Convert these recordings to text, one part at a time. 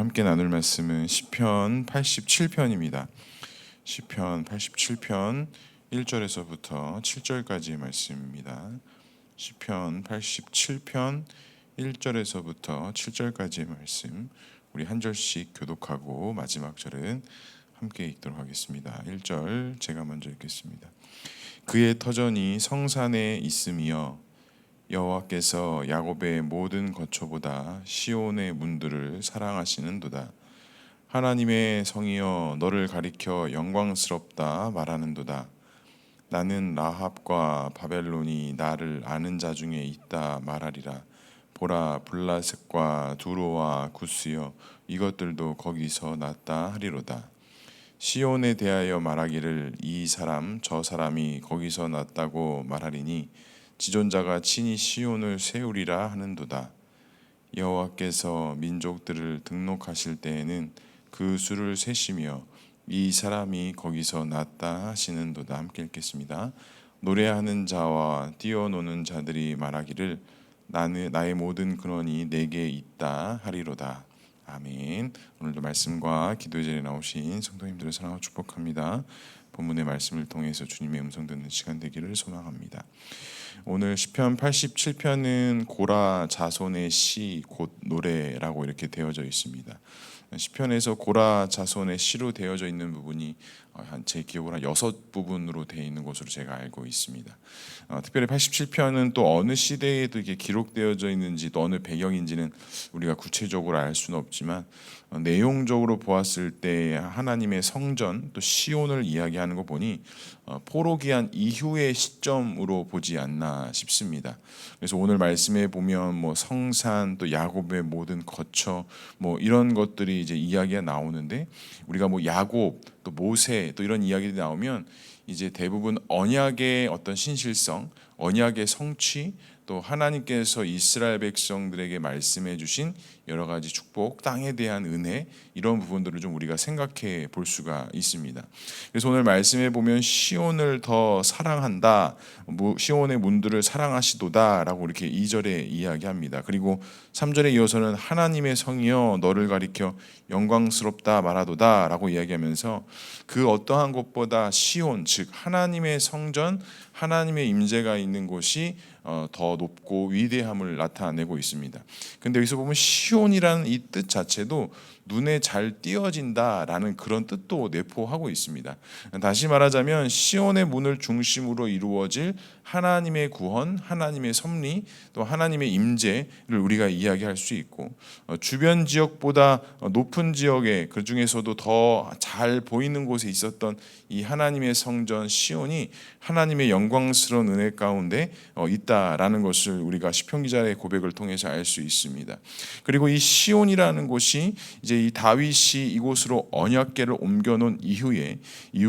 함께 나눌 말씀은 시편 87편입니다. 시편 87편 1절에서부터 7절까지의 말씀입니다. 시편 87편 1절에서부터 7절까지의 말씀, 우리 한 절씩 교독하고 마지막 절은 함께 읽도록 하겠습니다. 1절 제가 먼저 읽겠습니다. 그의 터전이 성산에 있으며 여호와께서 야곱의 모든 거처보다 시온의 문들을 사랑하시는도다. 하나님의 성이여 너를 가리켜 영광스럽다 말하는도다. 나는 라합과 바벨론이 나를 아는 자 중에 있다 말하리라. 보라, 블라셋과 두로와 구스여 이것들도 거기서 났다 하리로다. 시온에 대하여 말하기를 이 사람 저 사람이 거기서 났다고 말하리니 지존자가 친히 시온을 세우리라 하는도다. 여호와께서 민족들을 등록하실 때에는 그 수를 세시며 이 사람이 거기서 났다 하시는도다. 함께 읽겠습니다. 노래하는 자와 뛰어노는 자들이 말하기를 나의 모든 근원이 내게 있다 하리로다. 아멘. 오늘도 말씀과 기도의 자리에 나오신 성도님들을 사랑하고 축복합니다. 본문의 말씀을 통해서 주님의 음성 듣는 시간 되기를 소망합니다. 오늘 시편 87편은 고라 자손의 시 곧 노래라고 이렇게 되어져 있습니다. 시편에서 고라 자손의 시로 되어져 있는 부분이 제 기억으로 한 6부분으로 되어 있는 것으로 제가 알고 있습니다. 특별히 87편은 또 어느 시대에도 이게 기록되어져 있는지 또 어느 배경인지는 우리가 구체적으로 알 수는 없지만 내용적으로 보았을 때 하나님의 성전 또 시온을 이야기하는 거 보니 포로기한 이후의 시점으로 보지 않나 싶습니다. 그래서 오늘 말씀에 보면 뭐 성산 또 야곱의 모든 거처 뭐 이런 것들이 이제 이야기가 나오는데 우리가 뭐 야곱 또 모세 또 이런 이야기들이 나오면 이제 대부분 언약의 어떤 신실성, 언약의 성취, 또 하나님께서 이스라엘 백성들에게 말씀해 주신 여러 가지 축복, 땅에 대한 은혜 이런 부분들을 좀 우리가 생각해 볼 수가 있습니다. 그래서 오늘 말씀해 보면 시온을 더 사랑한다, 시온의 문들을 사랑하시도다라고 이렇게 2절에 이야기합니다. 그리고 3절에 이어서는 하나님의 성이여 너를 가리켜 영광스럽다 말하도다라고 이야기하면서 그 어떠한 것보다 시온 즉 하나님의 성전, 하나님의 임재가 있는 곳이 더 높고 위대함을 나타내고 있습니다. 근데 여기서 보면 시온이라는 이 뜻 자체도 눈에 잘 띄어진다라는 그런 뜻도 내포하고 있습니다. 다시 말하자면 시온의 문을 중심으로 이루어질 하나님의 구원, 하나님의 섭리, 또 하나님의 임재를 우리가 이야기할 수 있고 주변 지역보다 높은 지역에 그 중에서도 더 잘 보이는 곳에 있었던 이 하나님의 성전 시온이 하나님의 영광스러운 은혜 가운데 있다라는 것을 우리가 시편 기자의 고백을 통해서 알 수 있습니다. 그리고 이 시온이라는 곳이 이제 이 다윗이 이곳으로 언약궤를 옮겨놓은 이후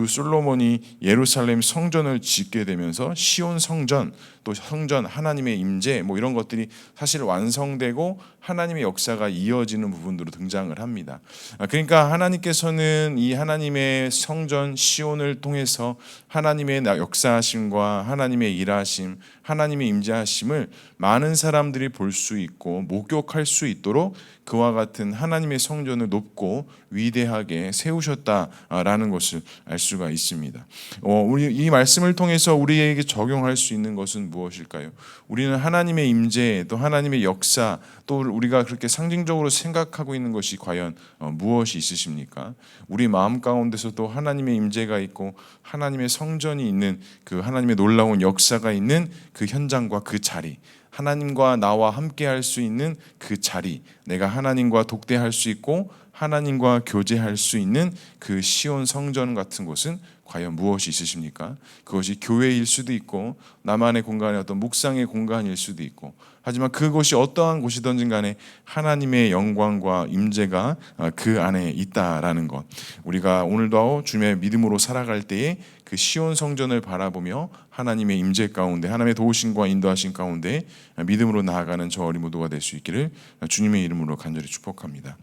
솔로몬이 예루살렘 성전을 짓게 되면서 시온 성전 또 성전 하나님의 임재 뭐 이런 것들이 사실 완성되고 하나님의 역사가 이어지는 부분으로 등장을 합니다. 그러니까 하나님께서는 이 하나님의 성전 시온을 통해서 하나님의 역사하심과 하나님의 일하심, 하나님의 임재하심을 많은 사람들이 볼 수 있고 목격할 수 있도록 그와 같은 하나님의 성전을 높고 위대하게 세우셨다라는 것을 알 수가 있습니다. 우리 이 말씀을 통해서 우리에게 적용할 수 있는 것은 무엇일까요? 우리는 하나님의 임재 또 하나님의 역사 또 우리가 그렇게 상징적으로 생각하고 있는 것이 과연 무엇이 있으십니까? 우리 마음 가운데서도 하나님의 임재가 있고 하나님의 성전이 있는 그 하나님의 놀라운 역사가 있는 그 현장과 그 자리, 하나님과 나와 함께 할 수 있는 그 자리, 내가 하나님과 독대할 수 있고 하나님과 교제할 수 있는 그 시온 성전 같은 곳은 과연 무엇이 있으십니까? 그것이 교회일 수도 있고 나만의 공간의 어떤 묵상의 공간일 수도 있고 하지만 그것이 어떠한 곳이든지 간에 하나님의 영광과 임재가 그 안에 있다라는 것, 우리가 오늘도 주님의 믿음으로 살아갈 때에 그 시온 성전을 바라보며 하나님의 임재 가운데 하나님의 도우심과 인도하심 가운데 믿음으로 나아가는 저 어린 모두가 될 수 있기를 주님의 이름으로 간절히 축복합니다.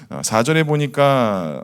4절에 보니까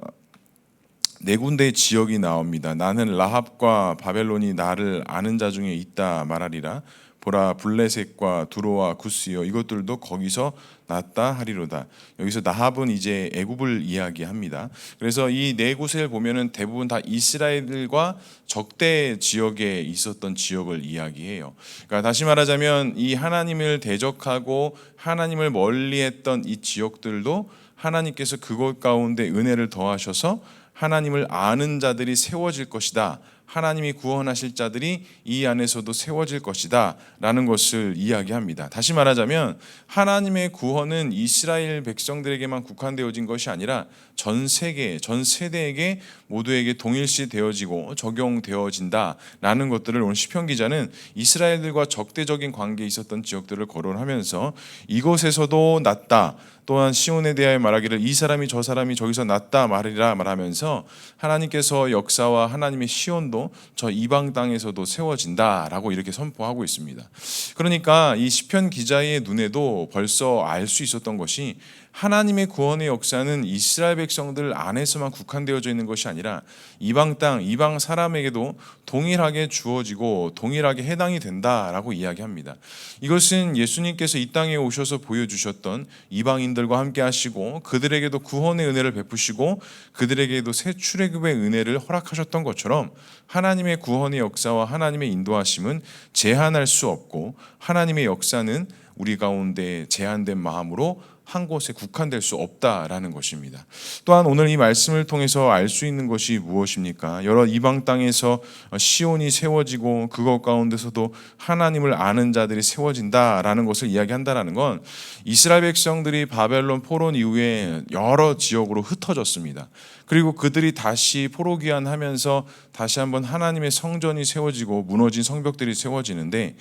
네 군데의 지역이 나옵니다. 나는 라합과 바벨론이 나를 아는 자 중에 있다 말하리라. 보라 블레셋과 두로와 구스여 이것들도 거기서 났다 하리로다. 여기서 나합은 이제 애굽을 이야기합니다. 그래서 이 네 곳을 보면은 대부분 다 이스라엘과 적대 지역에 있었던 지역을 이야기해요. 그러니까 다시 말하자면 이 하나님을 대적하고 하나님을 멀리했던 이 지역들도 하나님께서 그곳 가운데 은혜를 더하셔서 하나님을 아는 자들이 세워질 것이다. 하나님이 구원하실 자들이 이 안에서도 세워질 것이다 라는 것을 이야기합니다. 다시 말하자면 하나님의 구원은 이스라엘 백성들에게만 국한되어진 것이 아니라 전 세계, 전 세대에게 모두에게 동일시 되어지고 적용되어진다 라는 것들을 오늘 시편 기자는 이스라엘들과 적대적인 관계에 있었던 지역들을 거론하면서 이곳에서도 났다, 또한 시온에 대하여 말하기를 이 사람이 저 사람이 저기서 났다 말이라 말하면서 하나님께서 역사와 하나님의 시온도 저 이방 땅에서도 세워진다라고 이렇게 선포하고 있습니다. 그러니까 이 시편 기자의 눈에도 벌써 알 수 있었던 것이 하나님의 구원의 역사는 이스라엘 백성들 안에서만 국한되어져 있는 것이 아니라 이방 땅, 이방 사람에게도 동일하게 주어지고 동일하게 해당이 된다라고 이야기합니다. 이것은 예수님께서 이 땅에 오셔서 보여주셨던 이방인들과 함께 하시고 그들에게도 구원의 은혜를 베푸시고 그들에게도 새 출애굽의 은혜를 허락하셨던 것처럼 하나님의 구원의 역사와 하나님의 인도하심은 제한할 수 없고 하나님의 역사는 우리 가운데 제한된 마음으로 한 곳에 국한될 수 없다라는 것입니다. 또한 오늘 이 말씀을 통해서 알 수 있는 것이 무엇입니까? 여러 이방 땅에서 시온이 세워지고 그것 가운데서도 하나님을 아는 자들이 세워진다라는 것을 이야기한다라는 건 이스라엘 백성들이 바벨론 포로 이후에 여러 지역으로 흩어졌습니다. 그리고 그들이 다시 포로 귀환하면서 다시 한번 하나님의 성전이 세워지고 무너진 성벽들이 세워지는데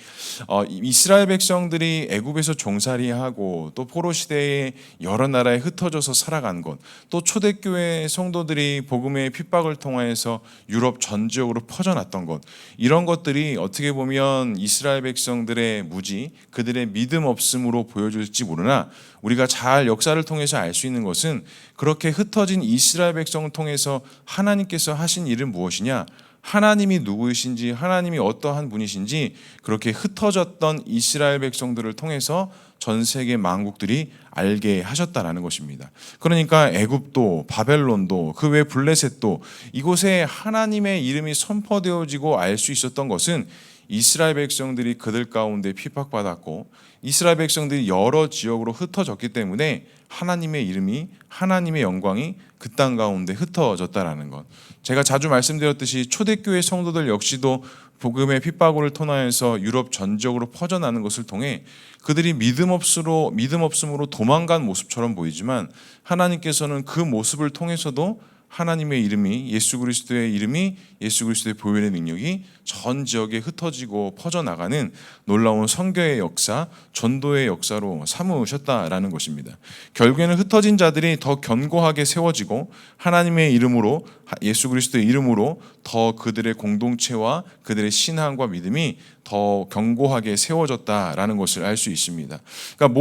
이스라엘 백성들이 애굽에서 종살이하고 또 포로 시대에 여러 나라에 흩어져서 살아간 것, 또 초대교회 성도들이 복음의 핍박을 통하여서 유럽 전 지역으로 퍼져났던 것, 이런 것들이 어떻게 보면 이스라엘 백성들의 무지, 그들의 믿음 없음으로 보여질지 모르나 우리가 잘 역사를 통해서 알 수 있는 것은 그렇게 흩어진 이스라엘 백성을 통해서 하나님께서 하신 일은 무엇이냐? 하나님이 누구이신지, 하나님이 어떠한 분이신지 그렇게 흩어졌던 이스라엘 백성들을 통해서 전 세계 만국들이 알게 하셨다라는 것입니다. 그러니까 애굽도 바벨론도 그 외 블레셋도 이곳에 하나님의 이름이 선포되어지고 알 수 있었던 것은 이스라엘 백성들이 그들 가운데 핍박받았고 이스라엘 백성들이 여러 지역으로 흩어졌기 때문에 하나님의 이름이, 하나님의 영광이 그 땅 가운데 흩어졌다라는 것. 제가 자주 말씀드렸듯이 초대교회 성도들 역시도 복음의 핍박을 통하여서 유럽 전적으로 퍼져나는 것을 통해 그들이 믿음 없음으로 도망간 모습처럼 보이지만 하나님께서는 그 모습을 통해서도 하나님의 이름이, 예수 그리스도의 이름이, 예수 그리스도의 보혈의 능력이 전 지역에 흩어지고 퍼져나가는 놀라운 선교의 역사, 전도의 역사로 삼으셨다라는 것입니다. 결국에는 흩어진 자들이 더 견고하게 세워지고 하나님의 이름으로, 예수 그리스도의 이름으로 더 그들의 공동체와 그들의 신앙과 믿음이 더 견고하게 세워졌다라는 것을 알 수 있습니다. 그러니까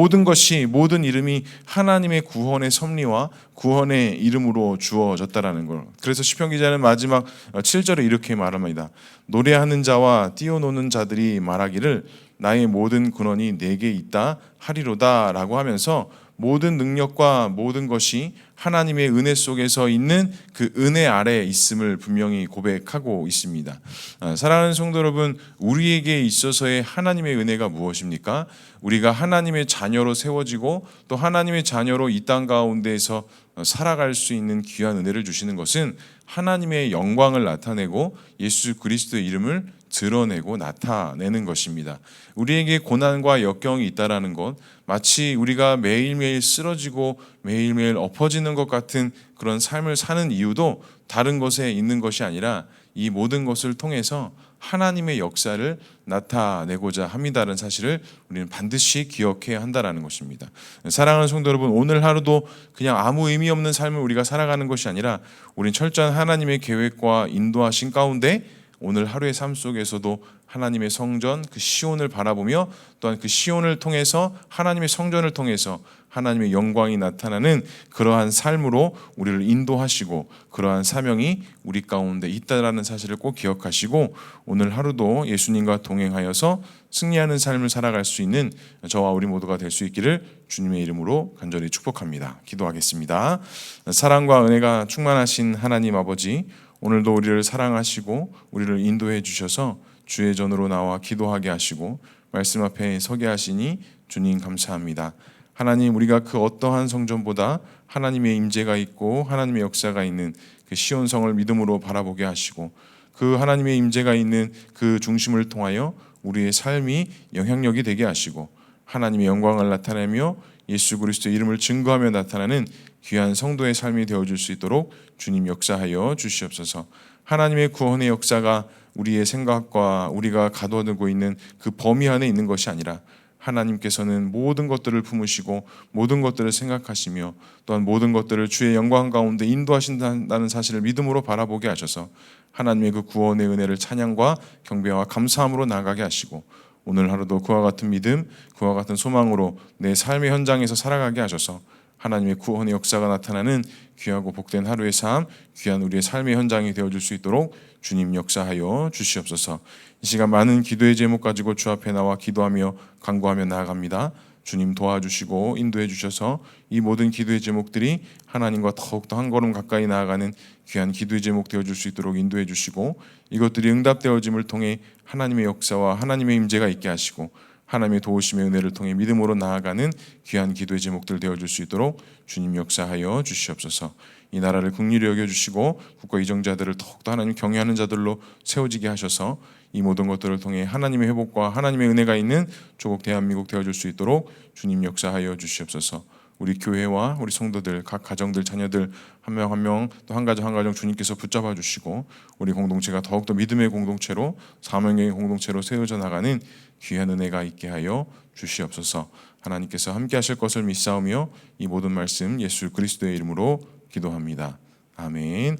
모든 이름이 하나님의 구원의 섭리와 구원의 이름으로 주어졌다라는 걸. 그래서 시편 기자는 마지막 7절에 이렇게 말합니다. 노래하는 자와 뛰어노는 자들이 말하기를 나의 모든 근원이 내게 있다 하리로다라고 하면서 모든 능력과 모든 것이 하나님의 은혜 속에서 있는 그 은혜 아래에 있음을 분명히 고백하고 있습니다. 사랑하는 성도 여러분, 우리에게 있어서의 하나님의 은혜가 무엇입니까? 우리가 하나님의 자녀로 세워지고 또 하나님의 자녀로 이 땅 가운데에서 살아갈 수 있는 귀한 은혜를 주시는 것은 하나님의 영광을 나타내고 예수 그리스도의 이름을 드러내고 나타내는 것입니다. 우리에게 고난과 역경이 있다라는 것, 마치 우리가 매일매일 쓰러지고 매일매일 엎어지는 것 같은 그런 삶을 사는 이유도 다른 것에 있는 것이 아니라 이 모든 것을 통해서 하나님의 역사를 나타내고자 합니다라는 사실을 우리는 반드시 기억해야 한다는 것입니다. 사랑하는 성도 여러분, 오늘 하루도 그냥 아무 의미 없는 삶을 우리가 살아가는 것이 아니라 우리는 철저한 하나님의 계획과 인도하신 가운데 오늘 하루의 삶 속에서도 하나님의 성전 그 시온을 바라보며 또한 그 시온을 통해서 하나님의 성전을 통해서 하나님의 영광이 나타나는 그러한 삶으로 우리를 인도하시고 그러한 사명이 우리 가운데 있다라는 사실을 꼭 기억하시고 오늘 하루도 예수님과 동행하여서 승리하는 삶을 살아갈 수 있는 저와 우리 모두가 될 수 있기를 주님의 이름으로 간절히 축복합니다. 기도하겠습니다. 사랑과 은혜가 충만하신 하나님 아버지, 오늘도 우리를 사랑하시고 우리를 인도해 주셔서 주의 전으로 나와 기도하게 하시고 말씀 앞에 서게 하시니 주님 감사합니다. 하나님, 우리가 그 어떠한 성전보다 하나님의 임재가 있고 하나님의 역사가 있는 그 시온성을 믿음으로 바라보게 하시고 그 하나님의 임재가 있는 그 중심을 통하여 우리의 삶이 영향력이 되게 하시고 하나님의 영광을 나타내며 예수 그리스도의 이름을 증거하며 나타나는 귀한 성도의 삶이 되어줄 수 있도록 주님 역사하여 주시옵소서. 하나님의 구원의 역사가 우리의 생각과 우리가 가둬두고 있는 그 범위 안에 있는 것이 아니라 하나님께서는 모든 것들을 품으시고 모든 것들을 생각하시며 또한 모든 것들을 주의 영광 가운데 인도하신다는 사실을 믿음으로 바라보게 하셔서 하나님의 그 구원의 은혜를 찬양과 경배와 감사함으로 나아가게 하시고 오늘 하루도 그와 같은 믿음, 그와 같은 소망으로 내 삶의 현장에서 살아가게 하셔서 하나님의 구원의 역사가 나타나는 귀하고 복된 하루의 삶, 귀한 우리의 삶의 현장이 되어줄 수 있도록 주님 역사하여 주시옵소서. 이 시간 많은 기도의 제목 가지고 주 앞에 나와 기도하며 간구하며 나아갑니다. 주님 도와주시고 인도해 주셔서 이 모든 기도의 제목들이 하나님과 더욱더 한 걸음 가까이 나아가는 귀한 기도의 제목 되어줄 수 있도록 인도해 주시고 이것들이 응답되어짐을 통해 하나님의 역사와 하나님의 임재가 있게 하시고 하나님의 도우심의 은혜를 통해 믿음으로 나아가는 귀한 기도의 제목들 되어줄 수 있도록 주님 역사하여 주시옵소서. 이 나라를 긍휼히 여겨주시고 국가 이정자들을 더욱더 하나님 경외하는 자들로 세워지게 하셔서 이 모든 것들을 통해 하나님의 회복과 하나님의 은혜가 있는 조국 대한민국 되어줄 수 있도록 주님 역사하여 주시옵소서. 우리 교회와 우리 성도들, 각 가정들, 자녀들 한 명 한 명 또 한 가정 한 가정 주님께서 붙잡아 주시고 우리 공동체가 더욱더 믿음의 공동체로 사명의 공동체로 세워져 나가는 귀한 은혜가 있게 하여 주시옵소서. 하나님께서 함께 하실 것을 믿사오며 이 모든 말씀 예수 그리스도의 이름으로 기도합니다. 아멘.